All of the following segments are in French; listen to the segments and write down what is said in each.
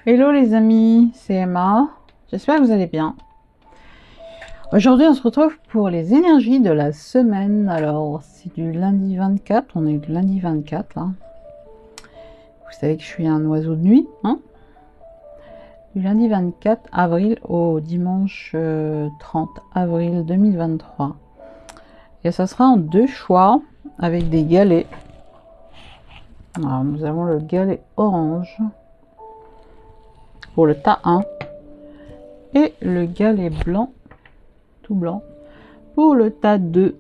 Hello les amis, c'est Emma, j'espère que vous allez bien. Aujourd'hui on se retrouve pour les énergies de la semaine. Alors c'est du lundi 24, on est du lundi 24 là. Vous savez que je suis un oiseau de nuit, hein. Du lundi 24 avril au dimanche 30 avril 2023. Et ça sera en deux choix avec des galets. Alors nous avons le galet orange pour le tas 1 et le galet blanc, tout blanc, pour le tas 2.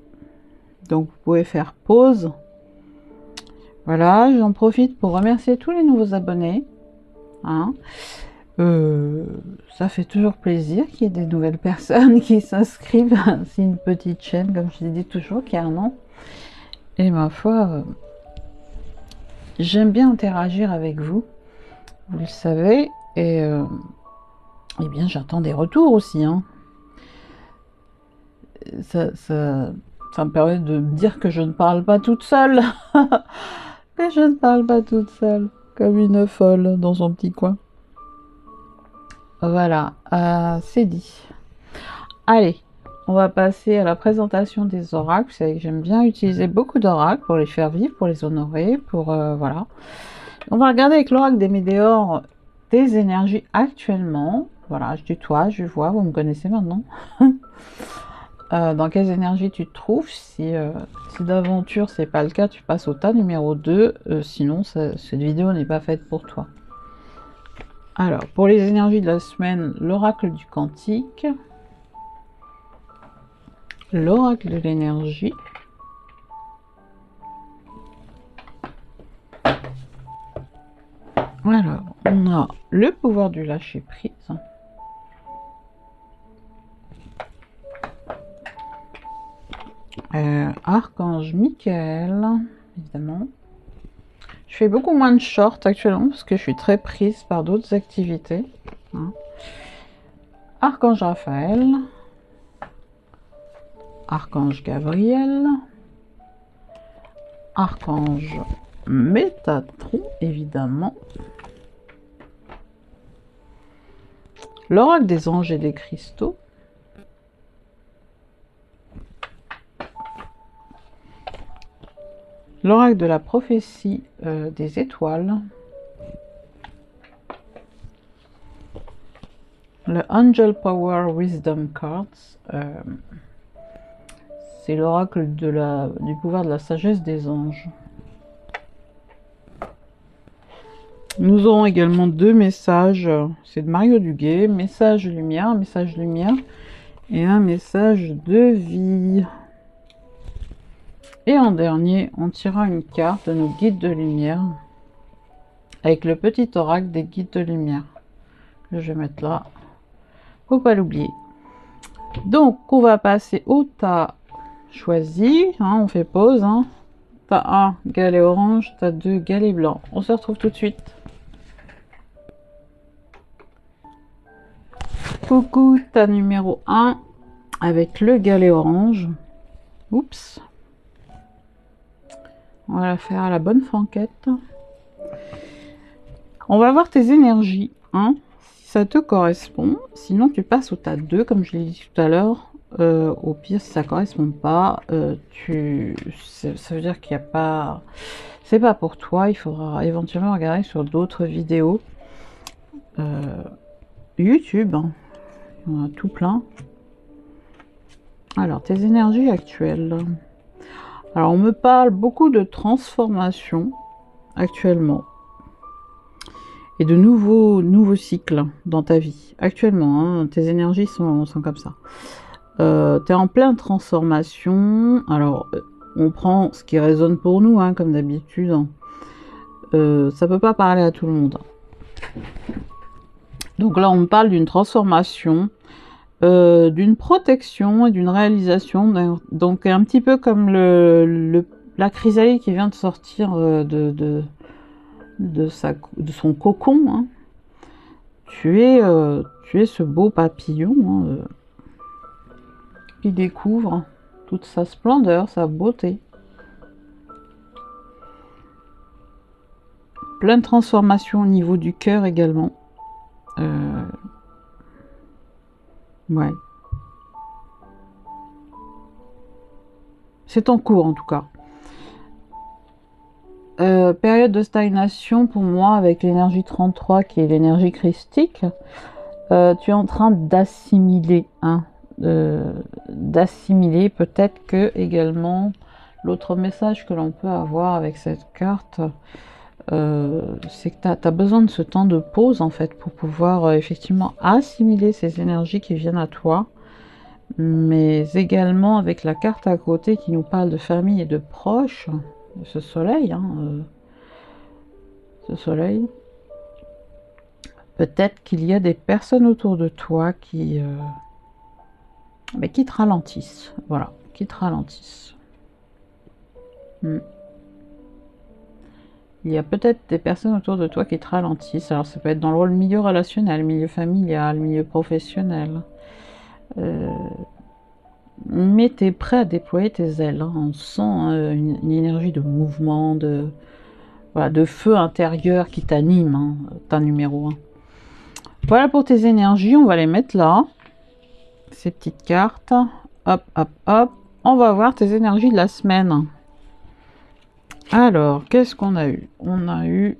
Donc vous pouvez faire pause. Voilà, j'en profite pour remercier tous les nouveaux abonnés, hein. Ça fait toujours plaisir qu'il y ait des nouvelles personnes qui s'inscrivent. C'est une petite chaîne, comme je dis toujours, qui a un an. Et ma foi, j'aime bien interagir avec vous, vous le savez. Et eh bien, j'attends des retours aussi, hein. Ça me permet de me dire que je ne parle pas toute seule. Que je ne parle pas toute seule, comme une folle dans son petit coin. Voilà, c'est dit. Allez, on va passer à la présentation des oracles. Vous savez que j'aime bien utiliser beaucoup d'oracles pour les faire vivre, pour les honorer, pour voilà. On va regarder avec l'oracle des météores des énergies actuellement. Voilà, je tutoie, je vois, vous me connaissez maintenant. Dans quelles énergies tu te trouves. Si d'aventure c'est pas le cas, tu passes au tas numéro 2. Sinon, cette vidéo n'est pas faite pour toi. Alors, pour les énergies de la semaine, l'oracle du quantique, l'oracle de l'énergie, alors, on a le pouvoir du lâcher prise, Archange Michael, évidemment. Je fais beaucoup moins de shorts actuellement parce que je suis très prise par d'autres activités, hein. Archange Raphaël, Archange Gabriel, Archange Métatron, évidemment. L'oracle des anges et des cristaux. L'oracle de la prophétie des étoiles. Le Angel Power Wisdom Cards. C'est l'oracle du pouvoir de la sagesse des anges. Nous aurons également deux messages. C'est de Mario Duguay. Message lumière, et un message de vie. Et en dernier, on tirera une carte de nos guides de lumière avec le petit oracle des guides de lumière que je vais mettre là. Faut pas l'oublier. Donc, on va passer au tas choisi, hein, on fait pause, hein. Tas 1, galet orange, tas 2, galet blanc. On se retrouve tout de suite. Coucou, tas numéro 1 avec le galet orange. Oups. On va la faire à la bonne franquette. On va voir tes énergies, hein, si ça te correspond. Sinon, tu passes au tas 2, comme je l'ai dit tout à l'heure. Au pire, si ça ne correspond pas, ça veut dire qu'il n'y a pas... C'est pas pour toi, il faudra éventuellement regarder sur d'autres vidéos. YouTube, hein. Il y en a tout plein. Alors, tes énergies actuelles. Alors, on me parle beaucoup de transformation actuellement. Et de nouveaux cycles dans ta vie. Actuellement, hein, tes énergies sont comme ça. Tu es en pleine transformation. Alors, on prend ce qui résonne pour nous, hein, comme d'habitude. Ça peut pas parler à tout le monde. Donc là, on me parle d'une transformation, d'une protection et d'une réalisation. Donc, un petit peu comme la chrysalide qui vient de sortir de son cocon, hein. Tu es ce beau papillon, hein, qui découvre toute sa splendeur, sa beauté. Plein de transformations au niveau du cœur également. Ouais. C'est en cours en tout cas. Période de stagnation pour moi avec l'énergie 33 qui est l'énergie christique. Tu es en train d'assimiler, hein, d'assimiler. Peut-être que également l'autre message que l'on peut avoir avec cette carte, c'est que tu as besoin de ce temps de pause en fait pour pouvoir effectivement assimiler ces énergies qui viennent à toi, mais également avec la carte à côté qui nous parle de famille et de proches, ce soleil, hein, ce soleil. Peut-être qu'il y a des personnes autour de toi qui te ralentissent, voilà, qui te ralentissent. Il y a peut-être des personnes autour de toi qui te ralentissent. Alors ça peut être dans le milieu relationnel, milieu familial, milieu professionnel. Mais tu es prêt à déployer tes ailes. Hein. On sent une énergie de mouvement, voilà, de feu intérieur qui t'anime, hein, ta numéro 1. Voilà pour tes énergies, on va les mettre là. Ces petites cartes. Hop, hop, hop. On va voir tes énergies de la semaine. Alors, qu'est-ce qu'on a eu? On a eu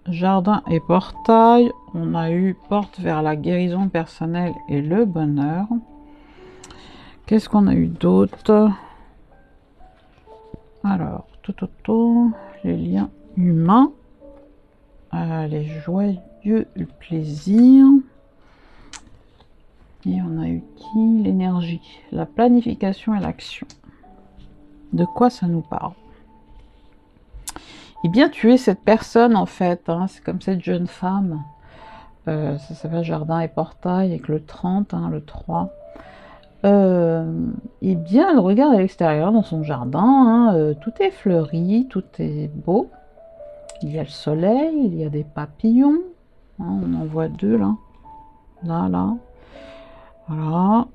jardin et portail. On a eu porte vers la guérison personnelle et le bonheur. Qu'est-ce qu'on a eu d'autre? Alors, tout, les liens humains. Les joyeux, le plaisir. Et on a eu qui? L'énergie, la planification et l'action. De quoi ça nous parle? Eh bien, tu es cette personne en fait, hein, c'est comme cette jeune femme. Ça s'appelle Jardin et Portail avec le 30, hein, le 3. Eh bien, elle regarde à l'extérieur dans son jardin, hein, tout est fleuri, tout est beau. Il y a le soleil, il y a des papillons. Hein, on en voit 2 là. Là. Voilà.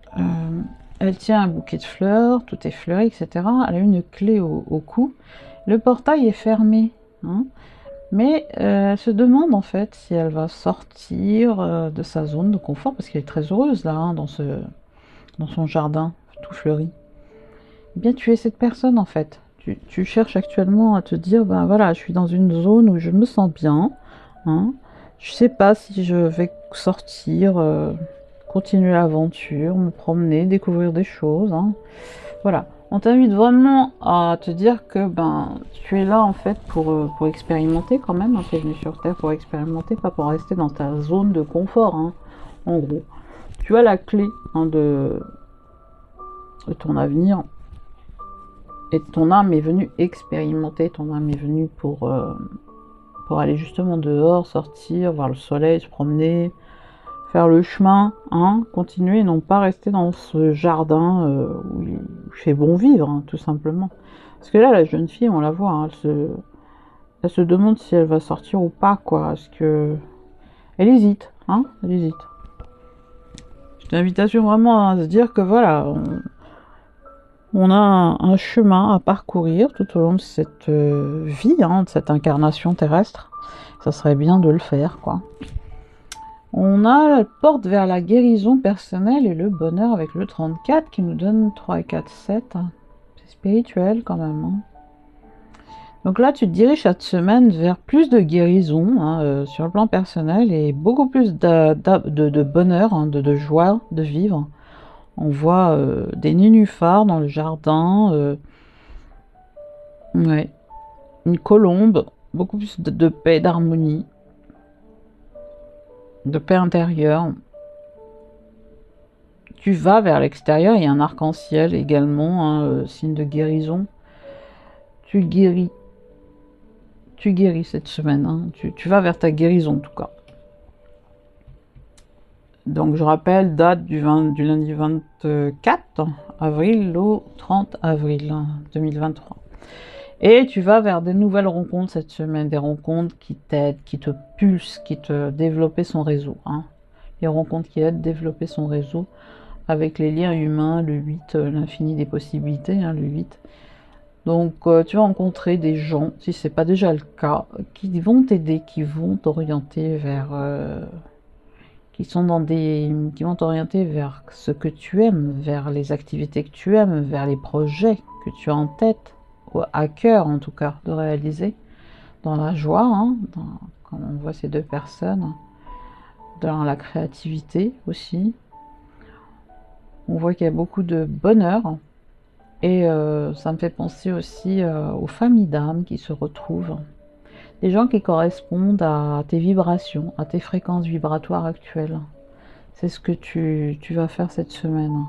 Elle tient un bouquet de fleurs, tout est fleuri, etc. Elle a une clé au cou. Le portail est fermé. Hein, mais elle se demande en fait si elle va sortir de sa zone de confort, parce qu'elle est très heureuse là, hein, dans son jardin tout fleuri. Eh bien, tu es cette personne en fait. Tu cherches actuellement à te dire, ben voilà, je suis dans une zone où je me sens bien. Hein, je sais pas si je vais sortir, continuer l'aventure, me promener, découvrir des choses. Hein. Voilà. On t'invite vraiment à te dire que ben tu es là en fait pour expérimenter quand même. Hein. Tu es venu sur Terre pour expérimenter, pas pour rester dans ta zone de confort. Hein. En gros, tu as la clé, hein, de ton avenir. Et ton âme est venue expérimenter, ton âme est venue pour aller justement dehors, sortir, voir le soleil, se promener, faire le chemin, hein, continuer, non pas rester dans ce jardin où il fait bon vivre, hein, tout simplement. Parce que là, la jeune fille, on la voit, hein, elle se demande si elle va sortir ou pas, quoi. Parce que elle hésite, hein, elle hésite. C'est une invitation vraiment à se dire que voilà, on a un chemin à parcourir tout au long de cette vie, hein, de cette incarnation terrestre. Ça serait bien de le faire, quoi. On a la porte vers la guérison personnelle et le bonheur avec le 34 qui nous donne 3 et 4, 7. C'est spirituel quand même. Hein. Donc là, tu te diriges cette semaine vers plus de guérison, hein, sur le plan personnel et beaucoup plus de bonheur, hein, de joie de vivre. On voit des nénuphars dans le jardin, ouais, une colombe, beaucoup plus de paix, d'harmonie, de paix intérieure. Tu vas vers l'extérieur, il y a un arc-en-ciel également, hein, signe de guérison. Tu guéris cette semaine, hein. Tu vas vers ta guérison en tout cas. Donc je rappelle, date du lundi 24 avril au 30 avril 2023. Et tu vas vers des nouvelles rencontres cette semaine, des rencontres qui t'aident, qui te pulsent, qui te développent son réseau. Hein. Les rencontres qui aident à développer son réseau avec les liens humains, le 8, l'infini des possibilités, hein, le 8. Donc tu vas rencontrer des gens, si ce n'est pas déjà le cas, qui vont t'aider, qui vont t'orienter vers qui vont t'orienter vers ce que tu aimes, vers les activités que tu aimes, vers les projets que tu as en tête, ou à cœur en tout cas, de réaliser, dans la joie, hein, quand on voit ces deux personnes, dans la créativité aussi. On voit qu'il y a beaucoup de bonheur, et ça me fait penser aussi aux familles d'âmes qui se retrouvent, des gens qui correspondent à tes vibrations, à tes fréquences vibratoires actuelles. C'est ce que tu vas faire cette semaine.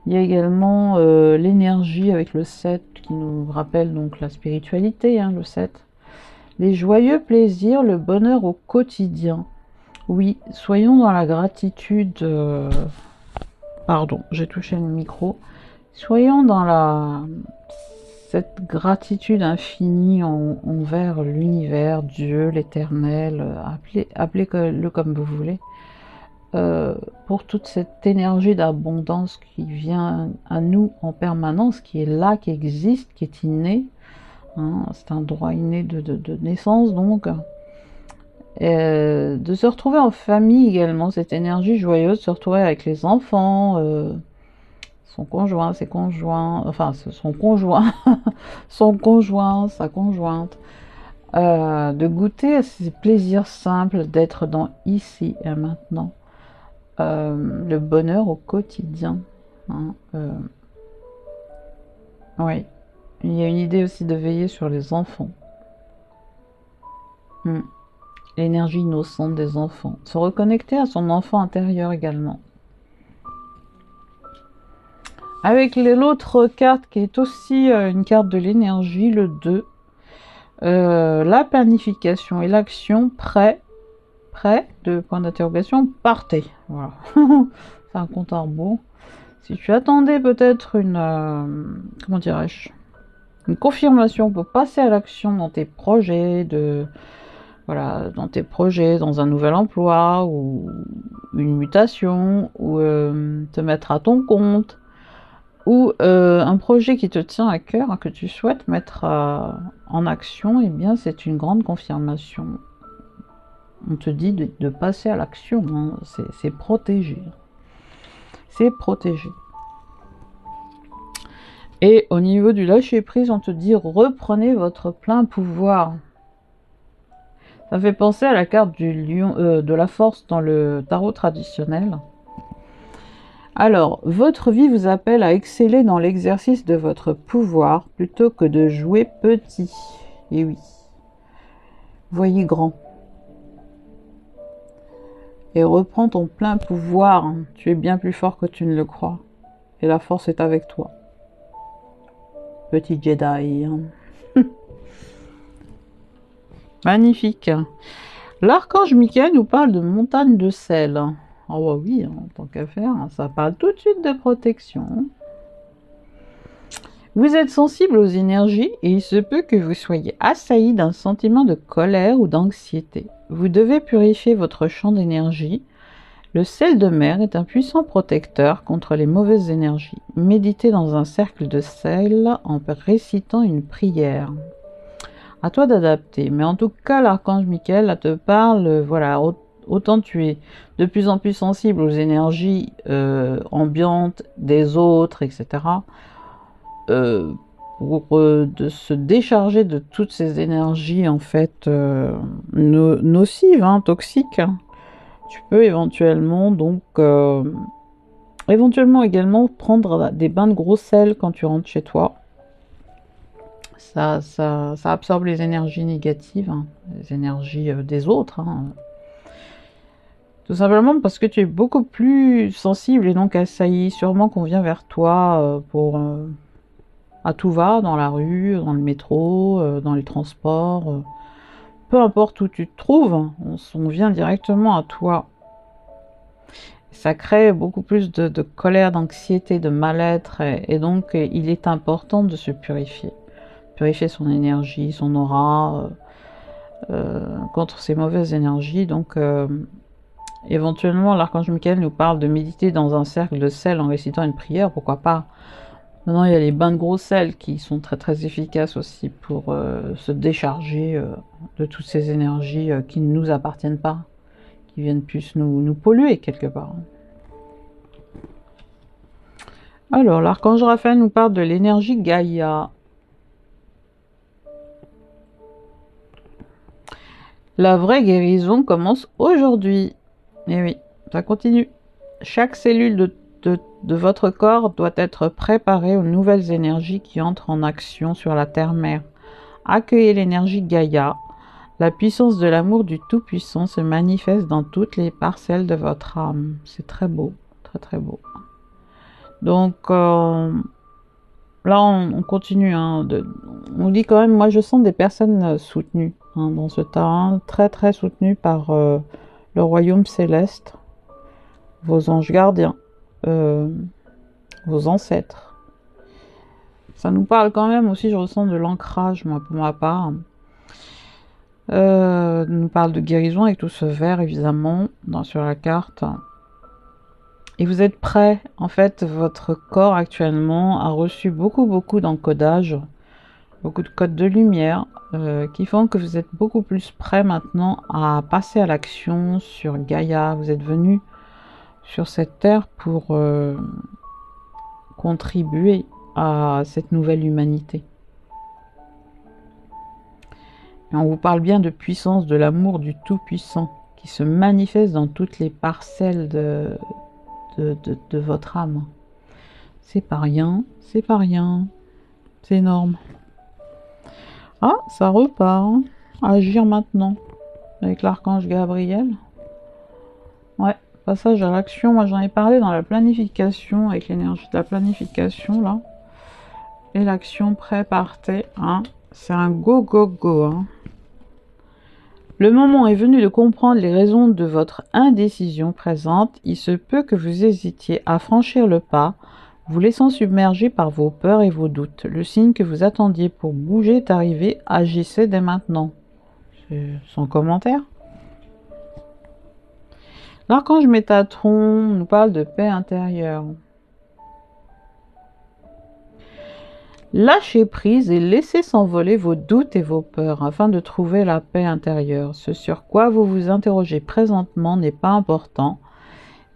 Il y a également l'énergie avec le 7 qui nous rappelle donc la spiritualité, hein, le 7. Les joyeux plaisirs, le bonheur au quotidien. Oui, soyons dans la gratitude. Pardon, j'ai touché le micro. Soyons dans cette gratitude infinie envers l'univers, Dieu, l'éternel, appelez-le comme vous voulez, pour toute cette énergie d'abondance qui vient à nous en permanence, qui est là, qui existe, qui est inné. Hein, c'est un droit inné de naissance, donc. De se retrouver en famille également, cette énergie joyeuse, se retrouver avec les enfants, son conjoint, ses conjoints, enfin son conjoint, son conjoint, sa conjointe, de goûter à ces plaisirs simples, d'être dans ici et maintenant, le bonheur au quotidien. Hein, oui, il y a une idée aussi de veiller sur les enfants. L'énergie innocente des enfants. Se reconnecter à son enfant intérieur également. Avec l'autre carte qui est aussi une carte de l'énergie, le 2. La planification et l'action, prêt, de point d'interrogation, partez. Voilà. C'est un compte à rebours. Si tu attendais peut-être comment dirais-je, une confirmation pour passer à l'action dans tes projets, dans un nouvel emploi, ou une mutation, ou te mettre à ton compte, ou un projet qui te tient à cœur, hein, que tu souhaites mettre en action, eh bien c'est une grande confirmation. On te dit de passer à l'action, hein. C'est protégé. C'est protégé. Et au niveau du lâcher-prise, on te dit reprenez votre plein pouvoir. Ça fait penser à la carte du lion, de la force dans le tarot traditionnel. Alors, votre vie vous appelle à exceller dans l'exercice de votre pouvoir plutôt que de jouer petit. Et oui, voyez grand. Et reprends ton plein pouvoir. Tu es bien plus fort que tu ne le crois. Et la force est avec toi. Petit Jedi. Magnifique. L'archange Michael nous parle de montagne de sel. Ah bah oui, tant qu'à faire, ça parle tout de suite de protection. Vous êtes sensible aux énergies et il se peut que vous soyez assailli d'un sentiment de colère ou d'anxiété. Vous devez purifier votre champ d'énergie. Le sel de mer est un puissant protecteur contre les mauvaises énergies. Méditez dans un cercle de sel en récitant une prière. À toi d'adapter. Mais en tout cas, l'archange Michael te parle, voilà, autant tu es de plus en plus sensible aux énergies ambiantes des autres, etc. Pour de se décharger de toutes ces énergies en fait nocives, hein, toxiques. Tu peux éventuellement donc également prendre des bains de gros sel quand tu rentres chez toi. Ça absorbe les énergies négatives, hein, les énergies des autres. Hein. Tout simplement parce que tu es beaucoup plus sensible et donc assailli. Sûrement qu'on vient vers toi à tout va, dans la rue, dans le métro, dans les transports. Peu importe où tu te trouves, on vient directement à toi. Ça crée beaucoup plus de colère, d'anxiété, de mal-être. Et donc, il est important de se purifier. Purifier son énergie, son aura, contre ces mauvaises énergies. Donc, éventuellement, l'archange Michael nous parle de méditer dans un cercle de sel en récitant une prière, pourquoi pas. Maintenant, il y a les bains de gros sel qui sont très très efficaces aussi pour se décharger de toutes ces énergies qui ne nous appartiennent pas, qui viennent plus nous polluer quelque part. Alors, l'archange Raphaël nous parle de l'énergie Gaïa. La vraie guérison commence aujourd'hui. Et oui, ça continue. Chaque cellule de votre corps doit être préparée aux nouvelles énergies qui entrent en action sur la Terre-Mère. Accueillez l'énergie Gaïa. La puissance de l'amour du Tout-Puissant se manifeste dans toutes les parcelles de votre âme. C'est très beau, très très beau. Donc là, on continue. Hein, on dit quand même, moi je sens des personnes soutenues hein, dans ce terrain, très très soutenues par le royaume céleste, vos anges gardiens, vos ancêtres. Ça nous parle quand même aussi, je ressens de l'ancrage, moi pour ma part. Nous parle de guérison avec tout ce vert évidemment sur la carte. Et vous êtes prêts. En fait, votre corps actuellement a reçu beaucoup d'encodage, beaucoup de codes de lumière qui font que vous êtes beaucoup plus prêts maintenant à passer à l'action sur Gaïa. Vous êtes venu sur cette terre pour contribuer à cette nouvelle humanité. Et on vous parle bien de puissance, de l'amour du Tout-Puissant qui se manifeste dans toutes les parcelles de votre âme. C'est pas rien, c'est pas rien. C'est énorme. Ah, ça repart. Hein. Agir maintenant. Avec l'archange Gabriel. Ouais, passage à l'action. Moi, j'en ai parlé dans la planification, avec l'énergie de la planification, là. Et l'action pré-partez. Hein. C'est un go. Hein. Le moment est venu de comprendre les raisons de votre indécision présente. Il se peut que vous hésitiez à franchir le pas, vous laissant submerger par vos peurs et vos doutes. Le signe que vous attendiez pour bouger est arrivé. Agissez dès maintenant. C'est son commentaire. L'archange Métatron nous parle de paix intérieure. Lâchez prise et laissez s'envoler vos doutes et vos peurs afin de trouver la paix intérieure. Ce sur quoi vous vous interrogez présentement n'est pas important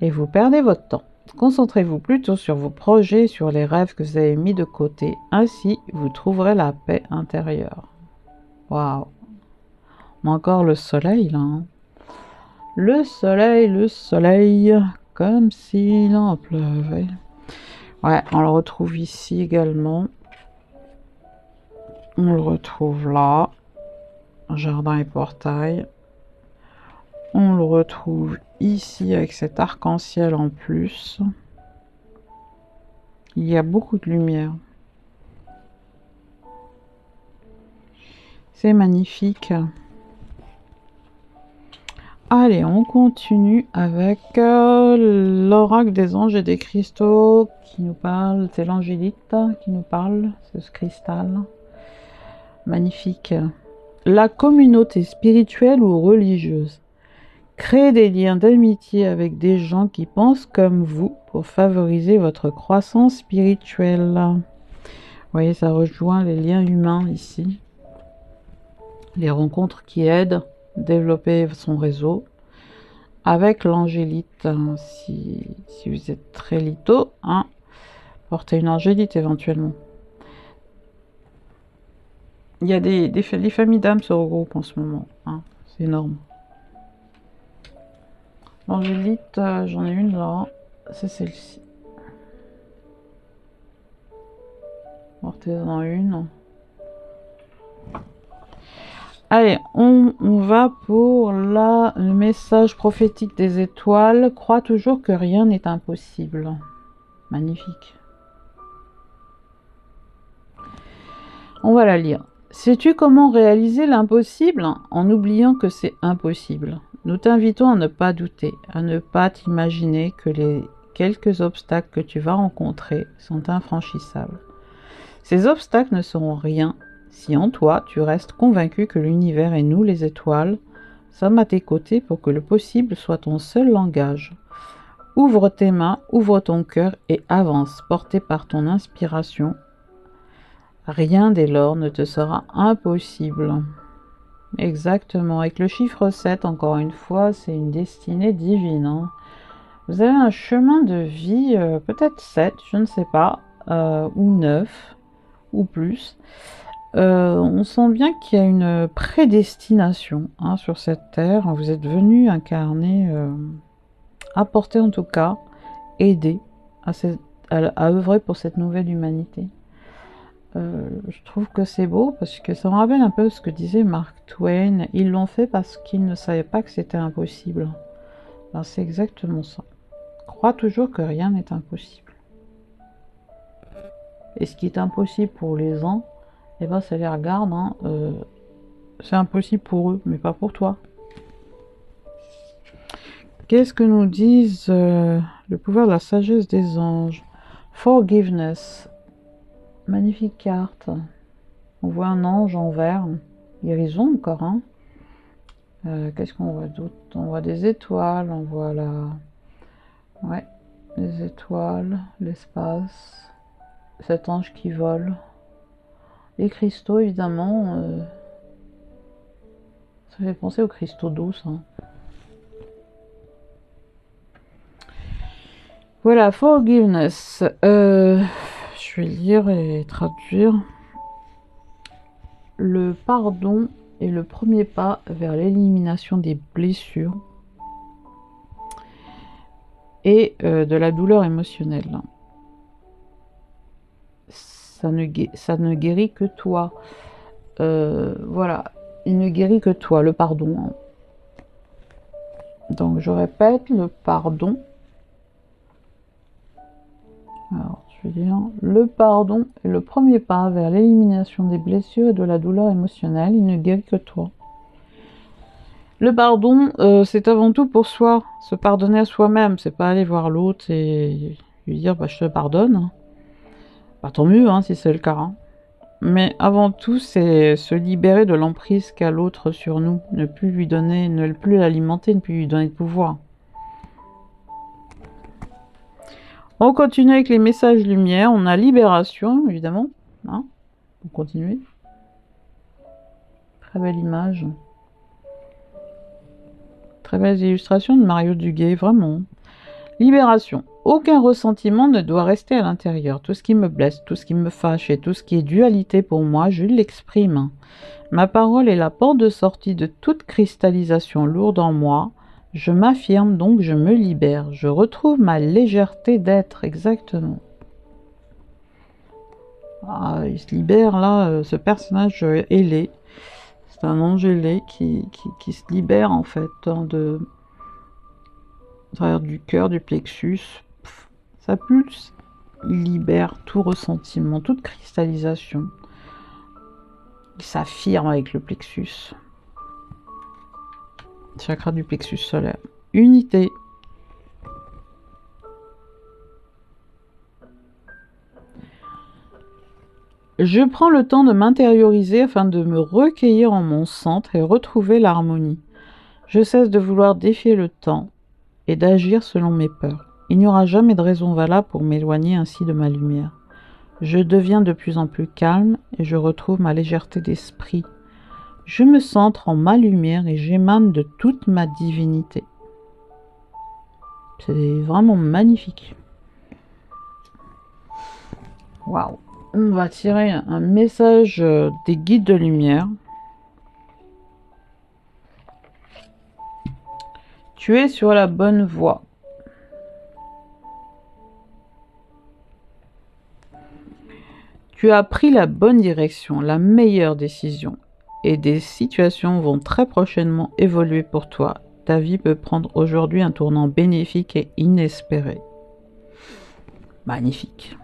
et vous perdez votre temps. Concentrez-vous plutôt sur vos projets et sur les rêves que vous avez mis de côté. Ainsi, vous trouverez la paix intérieure. Waouh! Encore le soleil là. Hein. Le soleil, comme s'il en pleuvait. Ouais, on le retrouve ici également. On le retrouve là, jardin et portail. On le retrouve ici avec cet arc-en-ciel en plus. Il y a beaucoup de lumière. C'est magnifique. Allez, on continue avec l'oracle des anges et des cristaux qui nous parle. C'est l'angélite qui nous parle, c'est ce cristal. Magnifique. La communauté spirituelle ou religieuse. Créez des liens d'amitié avec des gens qui pensent comme vous pour favoriser votre croissance spirituelle. Vous voyez, ça rejoint les liens humains ici. Les rencontres qui aident à développer son réseau. Avec l'angélite, si vous êtes très litho, hein, portez une angélite éventuellement. Il y a les familles d'âmes se regroupent en ce moment. Hein. C'est énorme. L'angélite, j'en ai une là. C'est celle-ci. Portez-en une. Allez, on va pour le message prophétique des étoiles. Crois toujours que rien n'est impossible. Magnifique. On va la lire. Sais-tu comment réaliser l'impossible en oubliant que c'est impossible? Nous t'invitons à ne pas douter, à ne pas t'imaginer que les quelques obstacles que tu vas rencontrer sont infranchissables. Ces obstacles ne seront rien si en toi tu restes convaincu que l'univers et nous, les étoiles, sommes à tes côtés pour que le possible soit ton seul langage. Ouvre tes mains, ouvre ton cœur et avance, porté par ton inspiration. Rien dès lors ne te sera impossible. Exactement. Avec le chiffre 7, encore une fois, c'est une destinée divine, hein. Vous avez un chemin de vie, peut-être 7, je ne sais pas, ou 9, ou plus. On sent bien qu'il y a une prédestination, hein, sur cette terre. Vous êtes venu incarner, apporter en tout cas, aider à œuvrer pour cette nouvelle humanité. Je trouve que c'est beau parce que ça me rappelle un peu ce que disait Mark Twain. Ils l'ont fait parce qu'ils ne savaient pas que c'était impossible. Ben, c'est exactement ça. Crois toujours que rien n'est impossible. Et ce qui est impossible pour les uns, eh ben ça les regarde, hein, c'est impossible pour eux, mais pas pour toi. Qu'est-ce que nous disent le pouvoir de la sagesse des anges? Forgiveness. Magnifique carte. On voit un ange en vert. Guérison encore, hein. Qu'est-ce qu'on voit d'autre? On voit des étoiles, on voit la... Ouais, les étoiles, l'espace, cet ange qui vole. Les cristaux, évidemment, ça fait penser aux cristaux d'eau, ça. Voilà, forgiveness. Je vais lire et traduire. Le pardon est le premier pas vers l'élimination des blessures et de la douleur émotionnelle. Ça ne guérit que toi. Voilà, il ne guérit que toi, le pardon. Donc je répète, le pardon. Alors, je vais dire, le pardon est le premier pas vers l'élimination des blessures et de la douleur émotionnelle. Il ne guérit que toi. Le pardon, c'est avant tout pour soi, se pardonner à soi-même. C'est pas aller voir l'autre et lui dire, bah, je te pardonne. Bah, tant mieux, hein, si c'est le cas, hein. Mais avant tout, c'est se libérer de l'emprise qu'a l'autre sur nous. Ne plus lui donner, ne plus l'alimenter, ne plus lui donner de pouvoir. On continue avec les messages lumière. On a libération, évidemment, hein, pour continuer. Très belle image. Très belles illustrations de Mario Duguay, vraiment. Libération. Aucun ressentiment ne doit rester à l'intérieur. Tout ce qui me blesse, tout ce qui me fâche et tout ce qui est dualité pour moi, je l'exprime. Ma parole est la porte de sortie de toute cristallisation lourde en moi. Je m'affirme, donc je me libère. Je retrouve ma légèreté d'être, exactement. Ah, il se libère là, ce personnage ailé. C'est un ange ailé qui se libère en fait, hein, à travers du cœur, du plexus. Ça pulse, il libère tout ressentiment, toute cristallisation. Il s'affirme avec le plexus. Chakra du plexus solaire. Unité. Je prends le temps de m'intérioriser afin de me recueillir en mon centre et retrouver l'harmonie. Je cesse de vouloir défier le temps et d'agir selon mes peurs. Il n'y aura jamais de raison valable pour m'éloigner ainsi de ma lumière. Je deviens de plus en plus calme et je retrouve ma légèreté d'esprit. Je me centre en ma lumière et j'émane de toute ma divinité. C'est vraiment magnifique. Waouh! On va tirer un message des guides de lumière. Tu es sur la bonne voie. Tu as pris la bonne direction, la meilleure décision. Et des situations vont très prochainement évoluer pour toi. Ta vie peut prendre aujourd'hui un tournant bénéfique et inespéré. Magnifique.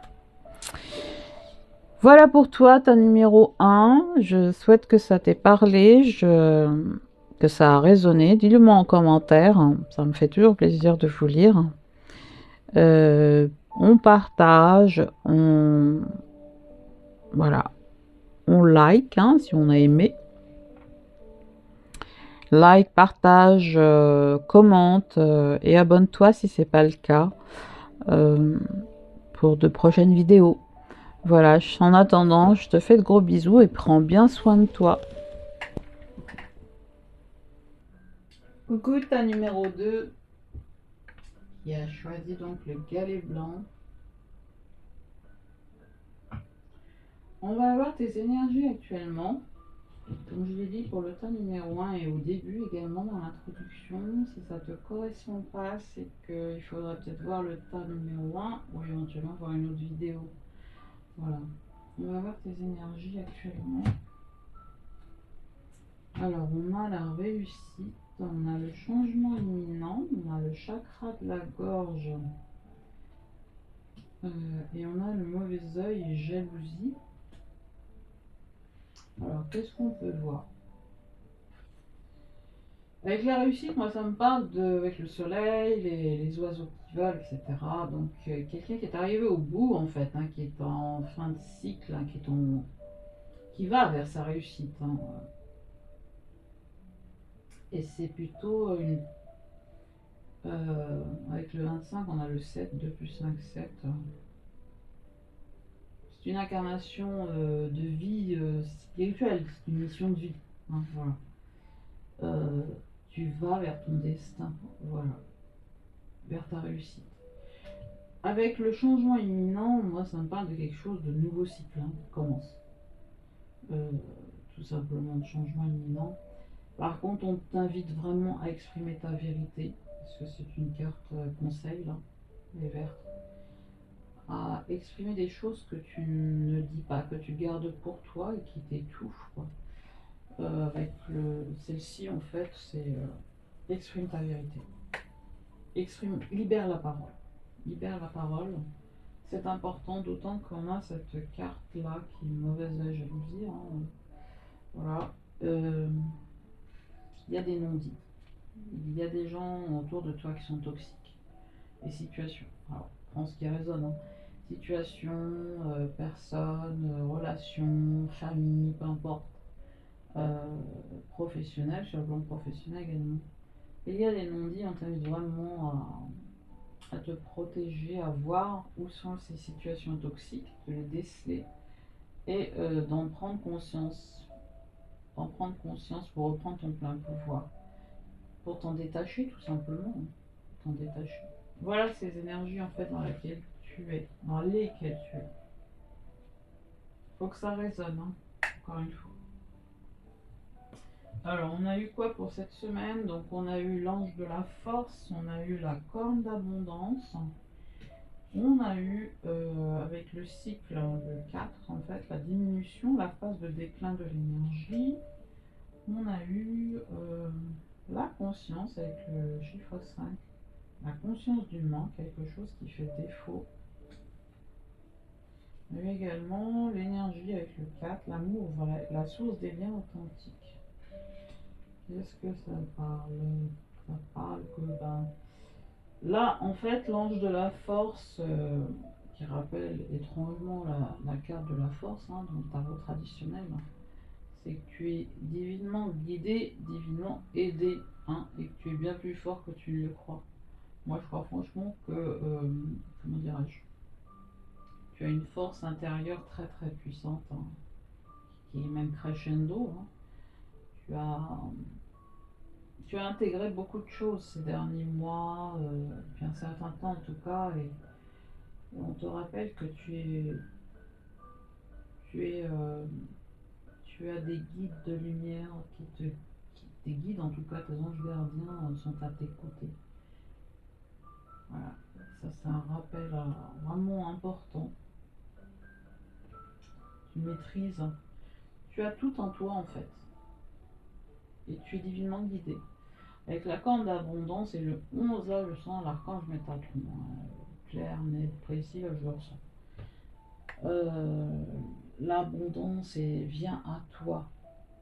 Voilà pour toi, ta numéro 1. Je souhaite que ça t'ait parlé, que ça a résonné. Dis-le-moi en commentaire. Ça me fait toujours plaisir de vous lire. On partage, voilà, on like, hein, si on a aimé. Like, partage, commente et abonne-toi si c'est pas le cas pour de prochaines vidéos. Voilà, en attendant, je te fais de gros bisous et prends bien soin de toi. Coucou, ta numéro 2 qui a choisi donc le galet blanc. On va avoir tes énergies actuellement. Comme je l'ai dit pour le tas numéro 1 et au début également dans l'introduction, si ça te correspond pas, c'est qu'il faudra peut-être voir le tas numéro 1 ou éventuellement voir une autre vidéo. Voilà. On va voir tes énergies actuellement. Alors, on a la réussite, on a le changement imminent, on a le chakra de la gorge et on a le mauvais œil et jalousie. Alors, qu'est-ce qu'on peut voir? Avec la réussite, moi, ça me parle avec le soleil, les oiseaux qui volent, etc. Donc, quelqu'un qui est arrivé au bout, en fait, hein, qui est en fin de cycle, hein, qui va vers sa réussite. Hein. Et c'est plutôt avec le 25, on a le 7, 2 plus 5, 7. C'est une incarnation de vie spirituelle, c'est une mission de vie. Hein, voilà. Tu vas vers ton destin, voilà, vers ta réussite. Avec le changement imminent, moi ça me parle de quelque chose de nouveau cycle hein, qui commence. Tout simplement de changement imminent. Par contre, on t'invite vraiment à exprimer ta vérité, parce que c'est une carte conseil, là, les vertes. À exprimer des choses que tu ne dis pas, que tu gardes pour toi et qui t'étouffent. Avec celle-ci, en fait, c'est exprime ta vérité. Libère la parole. Libère la parole. C'est important, d'autant qu'on a cette carte-là qui est une mauvaise jalousie. Hein. Voilà. Il y a des non-dits. Il y a des gens autour de toi qui sont toxiques. Des situations. Alors, prends ce qui résonne. Hein. Situation, personne, relation, famille, peu importe. Professionnel, sur le plan professionnel également. Il y a des non-dits, on t'invite vraiment à te protéger, à voir où sont ces situations toxiques, de les déceler et d'en prendre conscience. D'en prendre conscience pour reprendre ton plein pouvoir. Pour t'en détacher tout simplement. T'en détacher. Voilà ces énergies en fait dans lesquelles tu es. Dans lesquelles tu es. Faut que ça résonne, hein, encore une fois. Alors, on a eu quoi pour cette semaine? Donc, on a eu l'ange de la force, on a eu la corne d'abondance, on a eu, avec le cycle de 4, en fait, la diminution, la phase de déclin de l'énergie. On a eu la conscience avec le chiffre 5, la conscience du manque, quelque chose qui fait défaut. On a eu également l'énergie avec le 4, l'amour vrai, la source des liens authentiques. Qu'est-ce que ça parle? Ça parle que là, en fait, l'ange de la force, qui rappelle étrangement la carte de la force hein, dans le tarot traditionnel, c'est que tu es divinement guidé, divinement aidé, hein, et que tu es bien plus fort que tu ne le crois. Moi, je crois franchement que, comment dirais-je, tu as une force intérieure très très puissante, hein, qui est même crescendo. Hein. Tu as intégré beaucoup de choses ces derniers mois, depuis un certain temps en tout cas, et on te rappelle que tu es, tu as des guides de lumière tes guides, en tout cas tes anges gardiens, sont à tes côtés. Voilà, ça c'est un rappel vraiment important. Tu maîtrises, tu as tout en toi en fait, et tu es divinement guidé. Avec la corne d'abondance et le 11, là je sens l'archange Métatron, hein, clair, net, précis, là je le ressens. L'abondance vient à toi,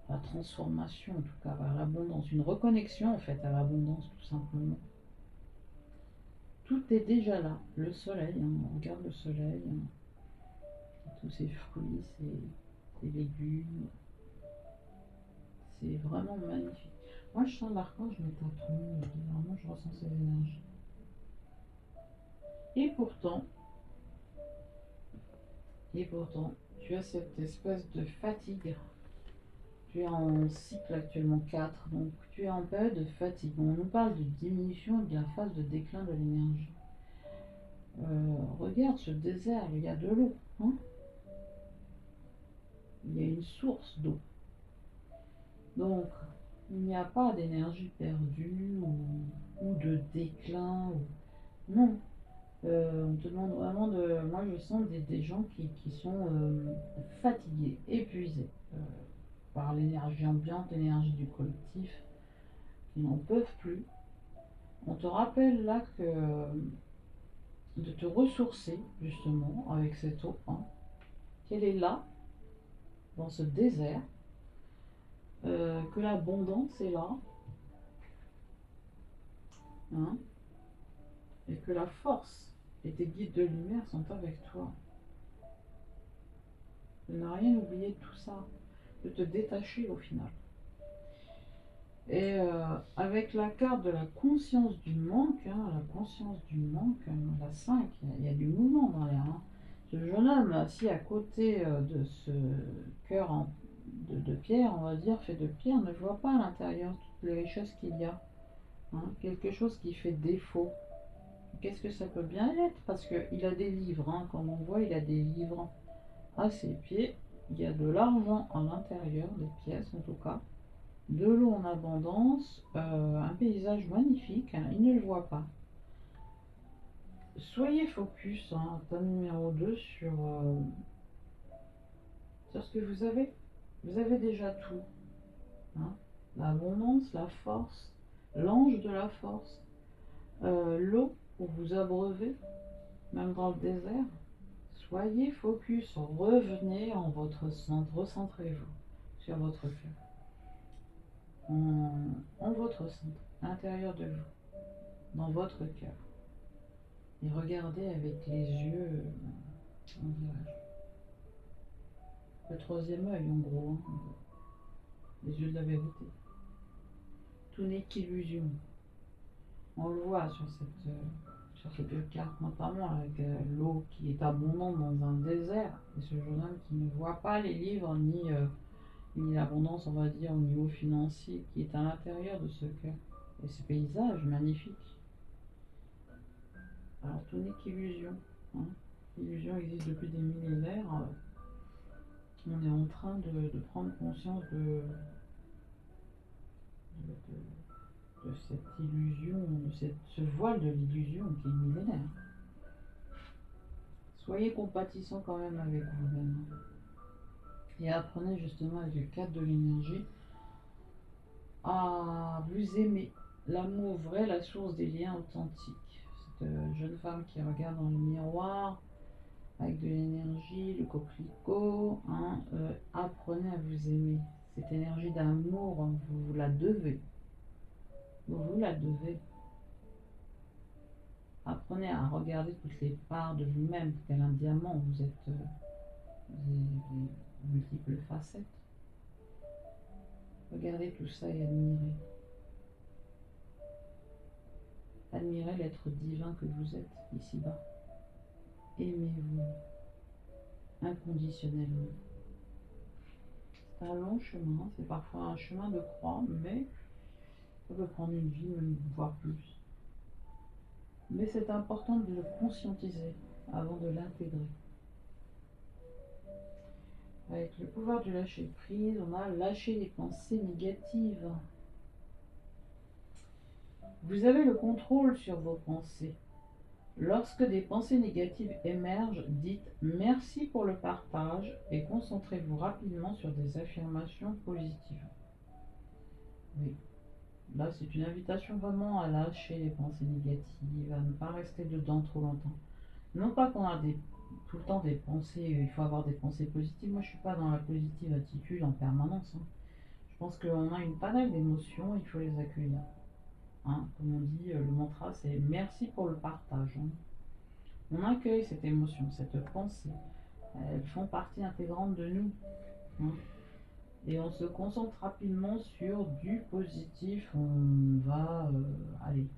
la transformation en tout cas, vers l'abondance, une reconnexion en fait à l'abondance tout simplement. Tout est déjà là, le soleil, hein, on regarde le soleil, hein, tous ces fruits, ces légumes, c'est vraiment magnifique. Moi je sens l'archange Métatron, vraiment je ressens ces énergies. Et pourtant, tu as cette espèce de fatigue. Tu es en cycle actuellement 4, donc tu es en période de fatigue. On nous parle de diminution et de la phase de déclin de l'énergie. Regarde ce désert, il y a de l'eau. Hein, il y a une source d'eau. Donc, il n'y a pas d'énergie perdue ou de déclin. Non. On te demande vraiment de... Moi, je sens des gens qui sont fatigués, épuisés par l'énergie ambiante, l'énergie du collectif, qui n'en peuvent plus. On te rappelle là que de te ressourcer, justement, avec cette eau, hein, qu'elle est là, dans ce désert, que l'abondance est là, hein, et que la force et tes guides de lumière sont avec toi. De ne rien oublier de tout ça, de te détacher au final. Et avec la carte de la conscience du manque, hein, la conscience du manque, la 5, il y a du mouvement dans l'air. Hein. Ce jeune homme assis à côté de ce cœur de pierre, on va dire, fait de pierre, ne voit pas à l'intérieur toutes les richesses qu'il y a. Hein. Quelque chose qui fait défaut. Qu'est-ce que ça peut bien être? Parce qu'il a des livres, hein, comme on voit, il a des livres à ses pieds. Il y a de l'argent à l'intérieur, des pièces en tout cas. De l'eau en abondance, un paysage magnifique, hein, il ne le voit pas. Soyez focus, hein, thème numéro 2, sur ce que vous avez. Vous avez déjà tout. Hein. L'abondance, la force, l'ange de la force, l'eau pour vous abreuver, même dans le désert. Soyez focus, revenez en votre centre, recentrez-vous sur votre cœur. En votre centre, à l'intérieur de vous, dans votre cœur. Et regardez avec les yeux, on dirait, le troisième œil en gros, hein, les yeux de la vérité. Tout n'est qu'illusion. On le voit sur ces deux cartes, notamment avec l'eau qui est abondante dans un désert, et ce jeune homme qui ne voit pas les livres ni l'abondance, on va dire, au niveau financier, qui est à l'intérieur de ce cœur. Et ce paysage magnifique. Alors tout n'est qu'illusion. Hein. L'illusion existe depuis des millénaires. On est en train de prendre conscience de cette illusion, de ce voile de l'illusion qui est millénaire. Soyez compatissants quand même avec vous-même. Et apprenez justement avec le cadre de l'énergie à vous aimer. L'amour vrai, la source des liens authentiques. Cette jeune femme qui regarde dans le miroir avec de l'énergie, le coquelicot, hein, apprenez à vous aimer. Cette énergie d'amour, vous la devez. Vous la devez. Apprenez à regarder toutes les parts de vous-même, tel un diamant, vous êtes des multiples facettes. Regardez tout ça et admirez. Admirez l'être divin que vous êtes ici-bas. Aimez-vous inconditionnellement. C'est un long chemin, c'est parfois un chemin de croix, mais ça peut prendre une vie, même voire plus. Mais c'est important de le conscientiser avant de l'intégrer. Avec le pouvoir du lâcher prise, on a lâché les pensées négatives. Vous avez le contrôle sur vos pensées. Lorsque des pensées négatives émergent, dites merci pour le partage et concentrez-vous rapidement sur des affirmations positives. Oui. Là, c'est une invitation vraiment à lâcher les pensées négatives, à ne pas rester dedans trop longtemps. Non pas qu'on a tout le temps des pensées, il faut avoir des pensées positives. Moi, je ne suis pas dans la positive attitude en permanence. Hein. Je pense qu'on a une panel d'émotions, il faut les accueillir. Hein, comme on dit, le mantra, c'est merci pour le partage. Hein. On accueille cette émotion, cette pensée. Elles font partie intégrante de nous. Hein. Et on se concentre rapidement sur du positif. On va aller.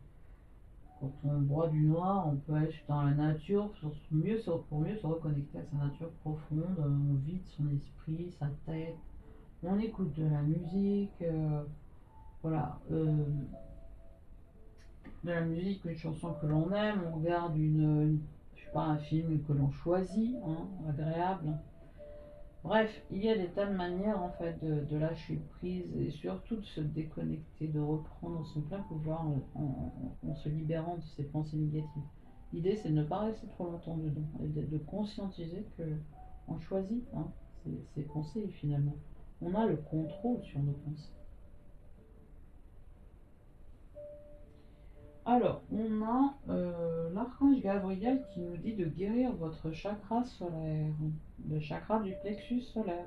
Quand on boit du noir, on peut aller dans la nature pour mieux se reconnecter à sa nature profonde. On vide son esprit, sa tête. On écoute de la musique, voilà, de la musique, une chanson que l'on aime, on regarde je sais pas, un film que l'on choisit, hein, agréable. Bref, il y a des tas de manières en fait de lâcher prise et surtout de se déconnecter, de reprendre son plein pouvoir en se libérant de ses pensées négatives. L'idée c'est de ne pas rester trop longtemps dedans et de conscientiser que on choisit, hein, ses pensées finalement. On a le contrôle sur nos pensées. Alors, on a l'archange Gabriel qui nous dit de guérir votre chakra solaire, le chakra du plexus solaire.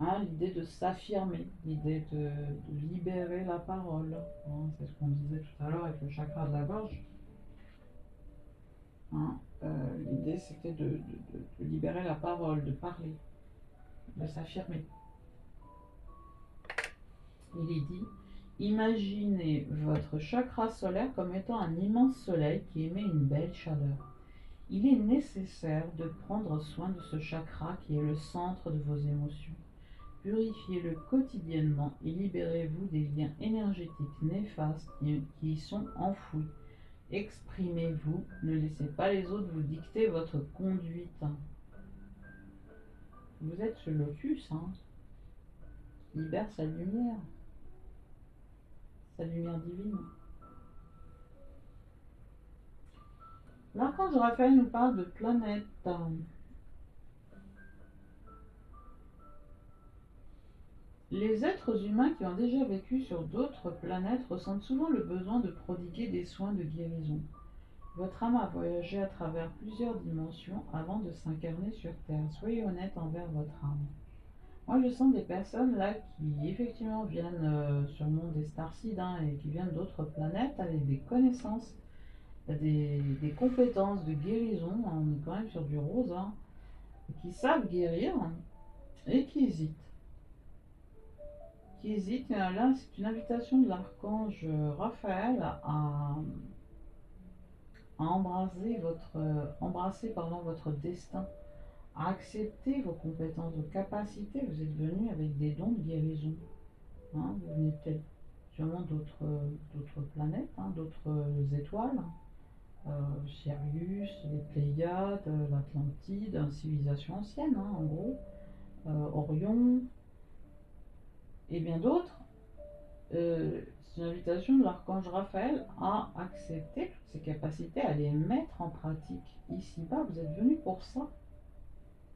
Hein, l'idée de s'affirmer, l'idée de libérer la parole. Hein, c'est ce qu'on disait tout à l'heure avec le chakra de la gorge. Hein, l'idée c'était de libérer la parole, de parler, de s'affirmer. Il est dit, imaginez votre chakra solaire comme étant un immense soleil qui émet une belle chaleur. Il est nécessaire de prendre soin de ce chakra qui est le centre de vos émotions. Purifiez-le quotidiennement et libérez-vous des liens énergétiques néfastes qui y sont enfouis. Exprimez-vous, ne laissez pas les autres vous dicter votre conduite. Vous êtes ce lotus, hein, qui libère sa lumière divine. L'archange Raphaël nous parle de planètes. Les êtres humains qui ont déjà vécu sur d'autres planètes ressentent souvent le besoin de prodiguer des soins de guérison. Votre âme a voyagé à travers plusieurs dimensions avant de s'incarner sur Terre. Soyez honnête envers votre âme. Moi, je sens des personnes là qui effectivement viennent sûrement des Starseeds, hein, et qui viennent d'autres planètes avec des connaissances, des compétences de guérison. Hein, on est quand même sur du rose, hein, qui savent guérir et qui hésitent. Là, c'est une invitation de l'archange Raphaël à embrasser votre destin, à accepter vos compétences, vos capacités. Vous êtes venu avec des dons de guérison. Hein, vous venez peut-être sûrement d'autres planètes, hein, d'autres étoiles. Sirius, les Pléiades, l'Atlantide, une civilisation ancienne, hein, en gros, Orion, et bien d'autres. C'est une invitation de l'archange Raphaël à accepter toutes ces capacités, à les mettre en pratique. Ici-bas, vous êtes venu pour ça.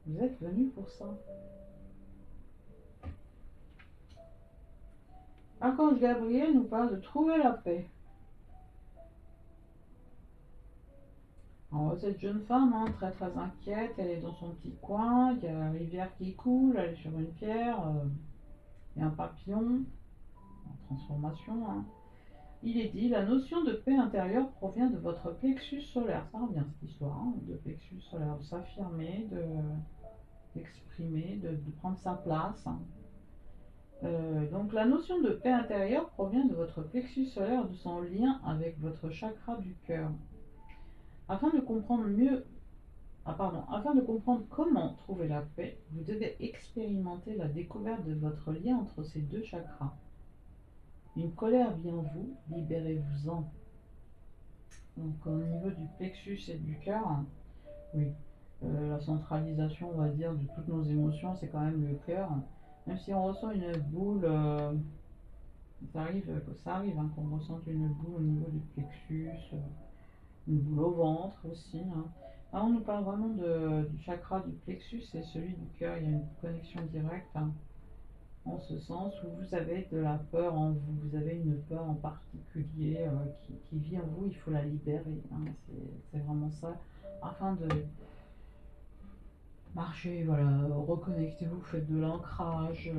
Vous êtes venu pour ça. L'archange Gabriel nous parle de trouver la paix. Alors, cette jeune femme, hein, très très inquiète, elle est dans son petit coin, il y a la rivière qui coule, elle est sur une pierre, il y a un papillon, en transformation. Hein. Il est dit, la notion de paix intérieure provient de votre plexus solaire. Ça revient cette histoire, hein, de plexus solaire, de s'affirmer, d'exprimer, de prendre sa place. Hein. Donc la notion de paix intérieure provient de votre plexus solaire, de son lien avec votre chakra du cœur. Afin de comprendre comment trouver la paix, vous devez expérimenter la découverte de votre lien entre ces deux chakras. Une colère vient vous, libérez-vous-en. Donc au niveau du plexus et du cœur, oui, la centralisation, on va dire, de toutes nos émotions, c'est quand même le cœur. Même si on ressent une boule, ça arrive hein, qu'on ressente une boule au niveau du plexus, une boule au ventre aussi. Hein. Là, on nous parle vraiment du chakra du plexus et celui du cœur. Il y a une connexion directe, hein, en ce sens où vous avez de la peur en vous. Vous avez une peur en particulier qui vit en vous. Il faut la libérer. Hein. C'est vraiment ça. Afin de marcher, voilà, reconnectez-vous, faites de l'ancrage,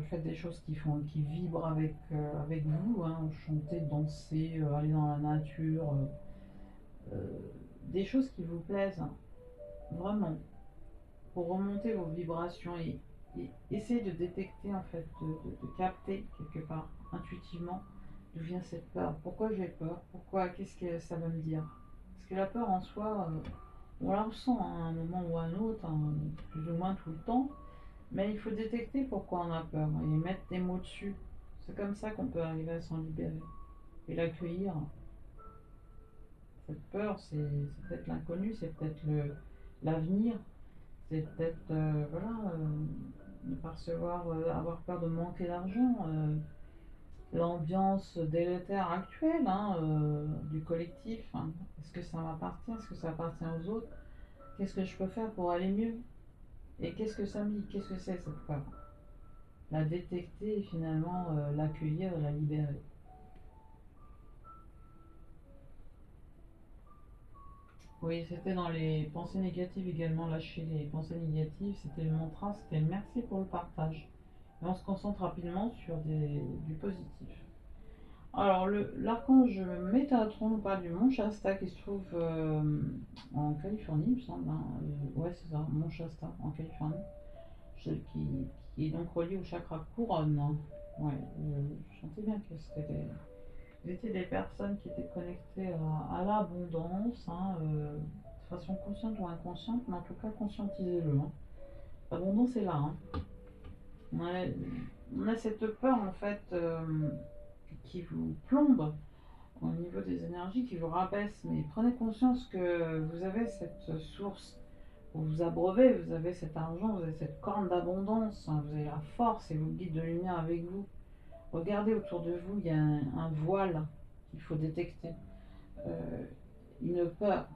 faites des choses qui vibrent avec vous. Hein. Chantez, dansez, allez dans la nature. Des choses qui vous plaisent, hein, vraiment, pour remonter vos vibrations et essayer de détecter, en fait, de capter quelque part, intuitivement, d'où vient cette peur. Pourquoi j'ai peur? Qu'est-ce que ça veut me dire? Parce que la peur en soi, on la ressent, hein, à un moment ou à un autre, hein, plus ou moins tout le temps, Mais il faut détecter pourquoi on a peur et mettre des mots dessus. C'est comme ça qu'on peut arriver à s'en libérer et l'accueillir. Cette peur, c'est peut-être l'inconnu, c'est peut-être l'avenir, c'est peut-être voilà, ne pas recevoir, avoir peur de manquer d'argent, l'ambiance délétère actuelle hein, du collectif. Hein. Est-ce que ça m'appartient? Est-ce que ça appartient aux autres? Qu'est-ce que je peux faire pour aller mieux? Et qu'est-ce que ça me dit? Qu'est-ce que c'est cette peur? La détecter et finalement l'accueillir et la libérer. Oui, c'était dans les pensées négatives également, lâcher les pensées négatives, c'était le mantra, c'était merci pour le partage. Et on se concentre rapidement sur du positif. Alors, l'archange Métatron parle du mont Shasta qui se trouve en Californie, il me semble. Hein. Ouais, c'est ça, mont Shasta en Californie. Qui est donc relié au chakra couronne. Hein. Ouais, je sentais bien que c'était des personnes qui étaient connectées à l'abondance, hein, de façon consciente ou inconsciente, mais en tout cas conscientisez-le. Hein. L'abondance est là. Hein. On, a, on a cette peur en fait qui vous plombe au niveau des énergies, qui vous rabaisse, mais prenez conscience que vous avez cette source, vous vous abreuvez, vous avez cet argent, vous avez cette corne d'abondance, hein, vous avez la force et vos guides de lumière avec vous. Regardez autour de vous, il y a un voile qu'il faut détecter. Euh, une peur,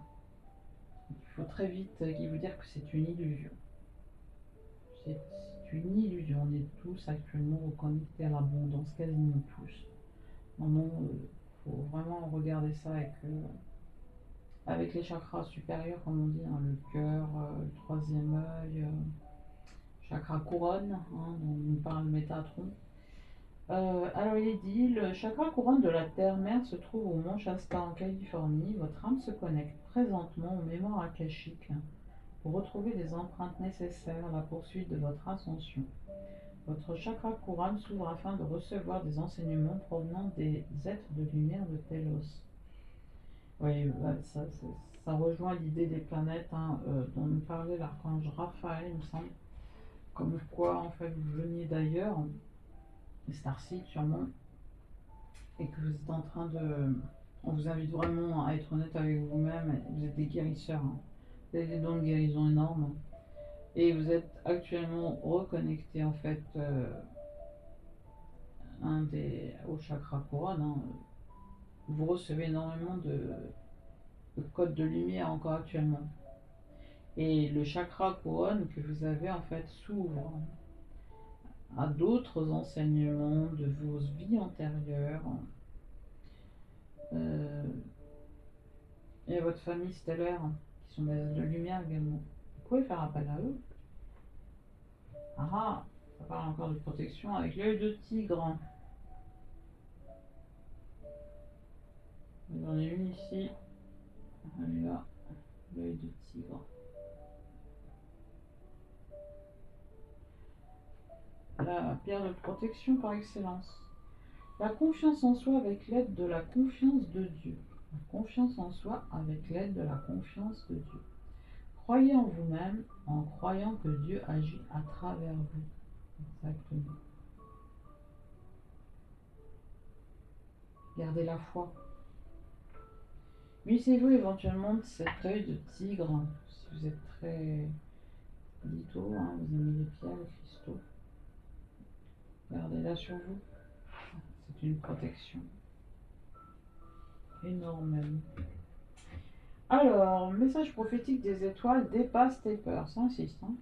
il faut très vite qui vous dire que c'est une illusion. C'est une illusion. On est tous actuellement reconnectés à l'abondance, quasiment tous. Non, il faut vraiment regarder ça avec les chakras supérieurs, comme on dit, hein, le cœur, le troisième œil, chakra couronne, hein, dont nous parle Métatron. Alors il est dit, le chakra couronne de la Terre-Mère se trouve au mont Shasta en Californie. Votre âme se connecte présentement aux mémoires akashiques pour retrouver des empreintes nécessaires à la poursuite de votre ascension. Votre chakra couronne s'ouvre afin de recevoir des enseignements provenant des êtres de lumière de Telos. Oui, bah, ça rejoint l'idée des planètes hein, dont nous parlait l'archange Raphaël, il me semble. Comme quoi, en fait, vous veniez d'ailleurs, Starseed sûrement, et que vous êtes en train de... On vous invite vraiment à être honnête avec vous-même. Vous êtes des guérisseurs. Hein. Vous avez des dons de guérison énormes. Et vous êtes actuellement reconnecté en fait au chakra couronne. Hein. Vous recevez énormément de codes de lumière encore actuellement. Et le chakra couronne que vous avez en fait s'ouvre à d'autres enseignements de vos vies antérieures et à votre famille stellaire qui sont des êtres de lumière également. Vous pouvez faire appel à eux. Ah, ça parle encore de protection avec l'œil de tigre. J'en ai une ici. Elle est là. L'œil de tigre. La pierre de protection par excellence. La confiance en soi avec l'aide de la confiance de Dieu. La confiance en soi avec l'aide de la confiance de Dieu. Croyez en vous-même en croyant que Dieu agit à travers vous. Exactement. Gardez la foi. Munissez-vous éventuellement de cet œil de tigre. Si vous êtes très litho, hein, vous aimez les pierres, les cristaux. Gardez-la sur vous. C'est une protection énorme. Alors, message prophétique des étoiles, dépasse tes peurs. Ça insiste. Hein.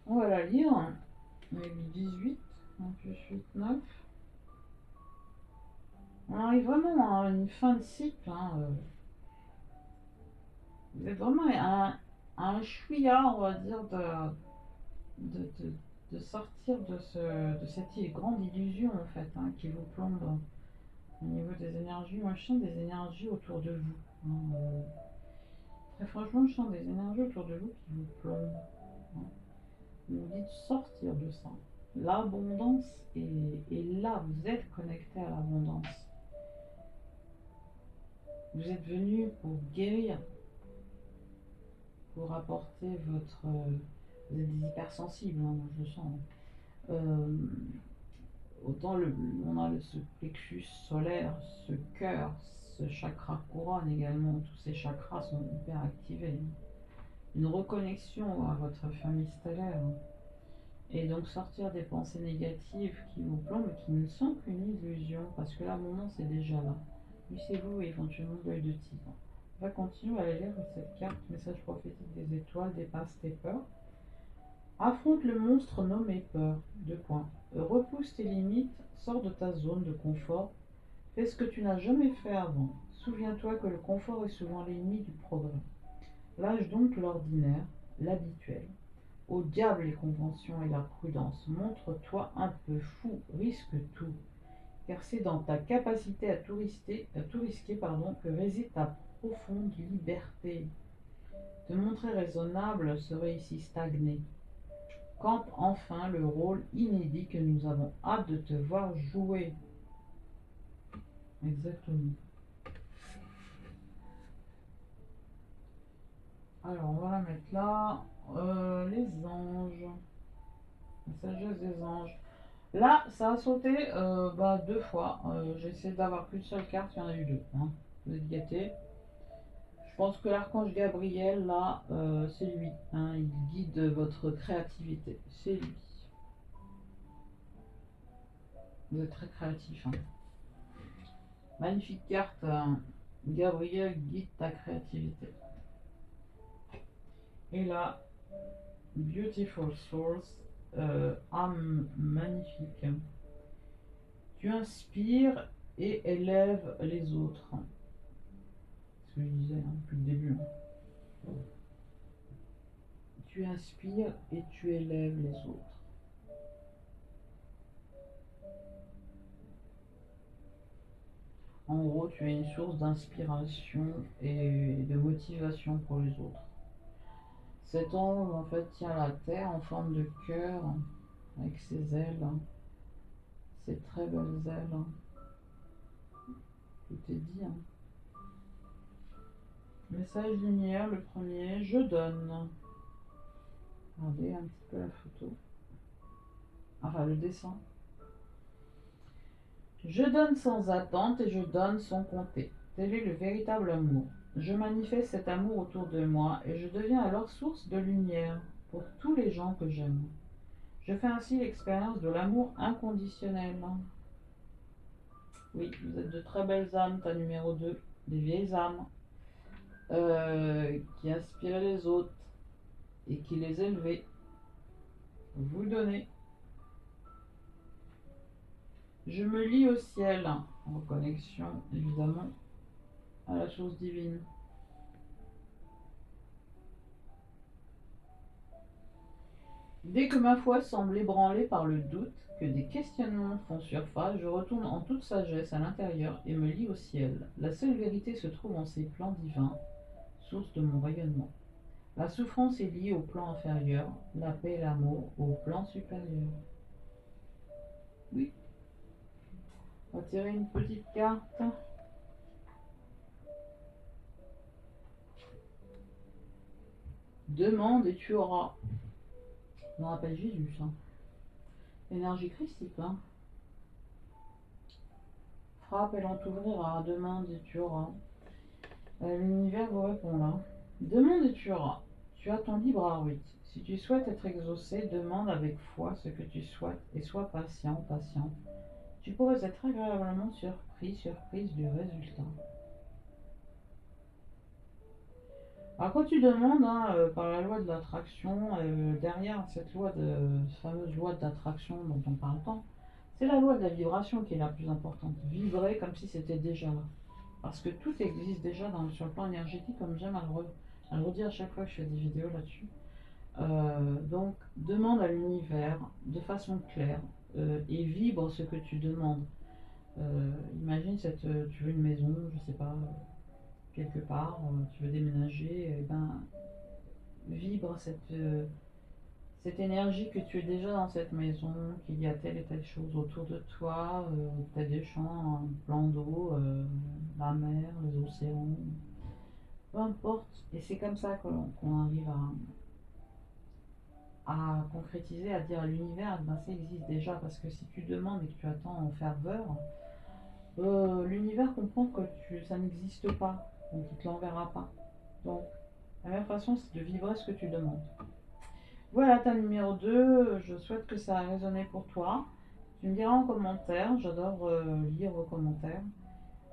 On va la lire. Avec 18, 28, 9. On arrive vraiment à une fin de cycle. Hein. Vous êtes vraiment à un chouïa, on va dire, de sortir de cette grande illusion, en fait, hein, qui vous plombe au niveau des énergies. Moi, je sens des énergies autour de vous. Hein. Très franchement, je sens des énergies autour de vous qui vous plombent. Hein. Vous vous dites sortir de ça. L'abondance est là, vous êtes connecté à l'abondance. Vous êtes venu pour guérir. pour apporter votre... vous êtes des hypersensibles, hein, moi je le sens. Euh, autant on a ce plexus solaire, ce cœur, ce chakra couronne également, tous ces chakras sont hyper activés. Une reconnexion à votre famille stellaire. Et donc sortir des pensées négatives qui vous plombent et qui ne sont qu'une illusion, parce que là, mon moment, c'est déjà là. Lissez-vous et éventuellement l'œil de tigre. On va continuer à aller lire cette carte, message prophétique des étoiles, dépasse tes peurs. Affronte le monstre nommé peur. 2 points. Repousse tes limites, sors de ta zone de confort, fais ce que tu n'as jamais fait avant. Souviens-toi que le confort est souvent l'ennemi du progrès. Lâche donc l'ordinaire, l'habituel. Au diable les conventions et la prudence, montre-toi un peu fou, risque tout, car c'est dans ta capacité à tout risquer, que réside ta profonde liberté. Te montrer raisonnable serait ici stagner. Campe enfin le rôle inédit que nous avons hâte de te voir jouer. Exactement. Alors, on va la mettre là. Les anges. La sagesse des anges. Là, ça a sauté 2 fois. J'ai essayé d'avoir qu'une seule carte, il y en a eu 2. Hein. Vous êtes gâtés. Je pense que l'archange Gabriel, là, c'est lui. Hein. Il guide votre créativité. C'est lui. Vous êtes très créatif. Hein. Magnifique carte. Gabriel guide ta créativité. Et là, Beautiful Source. Âme magnifique. Tu inspires et élèves les autres. C'est ce que je disais depuis le début. Tu inspires et tu élèves les autres. En gros, tu es une source d'inspiration et de motivation pour les autres. Cet ange, en fait, tient la terre en forme de cœur, avec ses ailes, ses très belles ailes. Tout est dit. Hein. Message lumière, le premier, je donne. Regardez un petit peu la photo. Enfin, le dessin. Je donne sans attente et je donne sans compter. Tel est le véritable amour. Je manifeste cet amour autour de moi et je deviens alors source de lumière pour tous les gens que j'aime. Je fais ainsi l'expérience de l'amour inconditionnel. Oui, vous êtes de très belles âmes, ta numéro 2, des vieilles âmes qui inspiraient les autres et qui les élevaient. Vous donnez. Je me lie au ciel, en connexion évidemment à la chose divine. Dès que ma foi semble ébranlée par le doute, que des questionnements font surface, je retourne en toute sagesse à l'intérieur et me lie au ciel. La seule vérité se trouve en ces plans divins, source de mon rayonnement. La souffrance est liée au plan inférieur, la paix et l'amour au plan supérieur. Oui. On va tirer une petite carte. Demande et tu auras. Je me rappelle Jésus, ça. Énergie christique, hein. Frappe et l'on t'ouvrira. Demande et tu auras. L'univers vous répond là. Demande et tu auras. Tu as ton libre arbitre. Si tu souhaites être exaucé, demande avec foi ce que tu souhaites et sois patient, patient. Tu pourrais être agréablement surprise du résultat. Alors quand tu demandes, hein, par la loi de l'attraction, derrière cette fameuse loi d'attraction dont on parle tant, c'est la loi de la vibration qui est la plus importante. Vibrer comme si c'était déjà là. Parce que tout existe déjà sur le plan énergétique, comme j'aime à le redire à chaque fois que je fais des vidéos là-dessus. Donc, demande à l'univers de façon claire et vibre ce que tu demandes. Imagine, tu veux une maison, je sais pas, quelque part, tu veux déménager, et ben, vibre cette énergie que tu es déjà dans cette maison, qu'il y a telle et telle chose autour de toi, tu as des champs, un plan d'eau, la mer, les océans, peu importe. Et c'est comme ça qu'on arrive à concrétiser, à dire à l'univers, ben, ça existe déjà. Parce que si tu demandes et que tu attends en ferveur, l'univers comprend que ça n'existe pas. Donc il ne te l'enverra pas. Donc, la meilleure façon, c'est de vibrer ce que tu demandes. Voilà ta numéro 2. Je souhaite que ça a résonné pour toi. Tu me diras en commentaire. J'adore lire vos commentaires.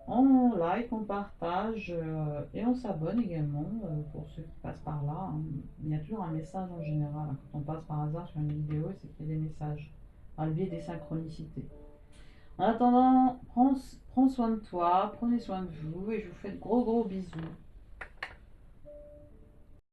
On like, on partage et on s'abonne également pour ceux qui passent par là, hein. Il y a toujours un message en général, hein. Quand on passe par hasard sur une vidéo, c'est qu'il y a des messages par le biais des synchronicités. En attendant, prends soin de toi, prenez soin de vous et je vous fais de gros bisous.